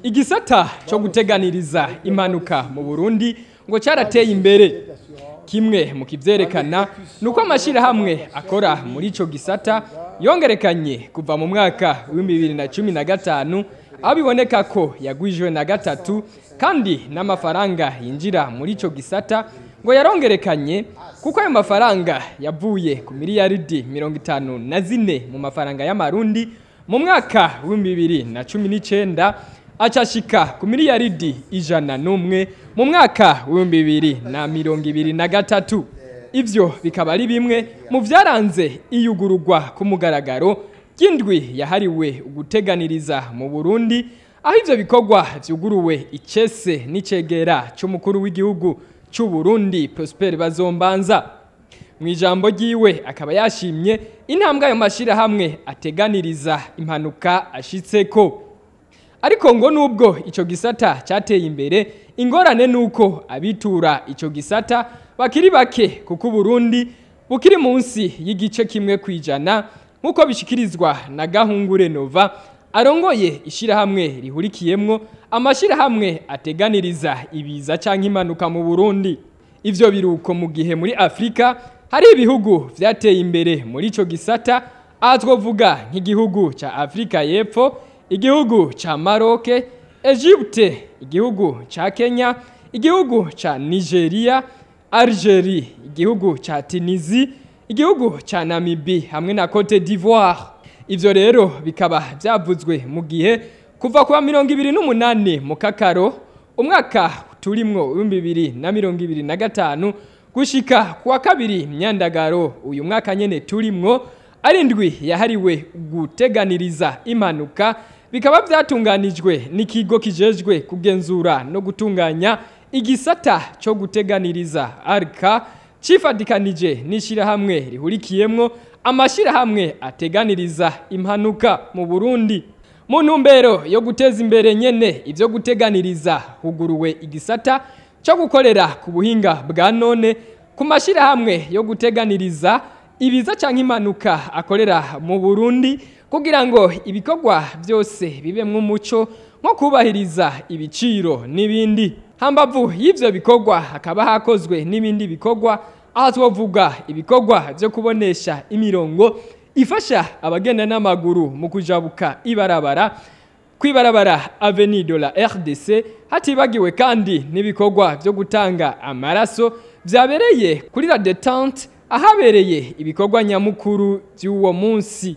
Igisata cyo guteganiriza impanuka mu Burundi ngo cyarateye imbere. Kimwe mu kivyerekana nuko amashirahamwe akora muri ico gisata yongerekanye kuva mu mwaka wa 2015 aho biboneka ko yagwijwe na gatatu, kandi n'amafaranga yinjira muri ico gisata ngo yarongerekanye kuko ayo mafaranga yavuye ku miriyaridi 54 mu mafaranga y'amarundi mu mwaka wa 2019 ashika ku miriyaridi 101 mu mwaka wa 2023. Ivyo bikaba ari bimwe mu vyaranze iyugururwa ku mugaragaro ry'indwi yahariwe guteganiriza mu Burundi, aho ivyo bikorwa vyuguruwe icese n'icegera c'umukuru w'igihugu c'u Burundi Prosper Bazombanza. Mwijambo ryiwe akaba yashimye intambwe ayo mashirahamwe ateganiriza impanuka ashitseko. Ariko ngo nubwo ico gisata cyateye imbere, ingorane nuko abitura ico gisata bakiri bake kuko Burundi bukiri munsi y'igice kimwe kwijana nkuko bishikirizwa na Gahungure Nova arongoye ishirahamwe rihurikiyemwo amashirahamwe ateganiriza ibiza canke impanuka mu Burundi. Ivyo biruko mu gihe muri Afrika hari ibihugu vyateye imbere muri ico gisata, aha twovuga nk'igihugu ca Afrika y'Epfo, igihugu ca Maroc, Egypte, igihugu ca Kenya, igihugu ca Nigeria, Algerie, igihugu ca Tunisie, igihugu ca Namibia hamwe na Cote d'Ivoire. Ivyo rero bikaba vyavuzwe mu gihe kuva kwa 2028 mu Kakaro umwaka turimwo 2025 gushika kwa kabiri Myandagaro uyu mwaka nyene turimwo ari indwi yahariwe guteganiriza impanuka, bikaba vyatunganijwe n'ikigo kijejwe kugenzura no gutunganya igisata cyo guteganiriza arka cifadikanije n'ishirahamwe rihurikiyemwo amashirahamwe ateganiriza impanuka mu Burundi. Mu ntumbero yo guteza imbere nyene ivyo guteganiriza huguruwe igisata cyo gukorera ku buhinga bwa none ku mashirahamwe yo guteganiriza ibiza canke impanuka akorera mu Burundi, kugira ngo ibikorwa byose bibemwe umuco nko kubahiriza ibiciro n'ibindi. Hambavu y'ivyo bikorwa hakaba hakozwe n'ibindi bikorwa, aho twovuga ibikorwa byo kubonesha imirongo ifasha abagenda n'amaguru mu kujabuka ibarabara kwibarabara Avenue de la RDC, hatibagiwe kandi n'ibikorwa byo gutanga amaraso vyabereye kuri la détente ahabereye ibikorwa nyamukuru by'uwo munsi.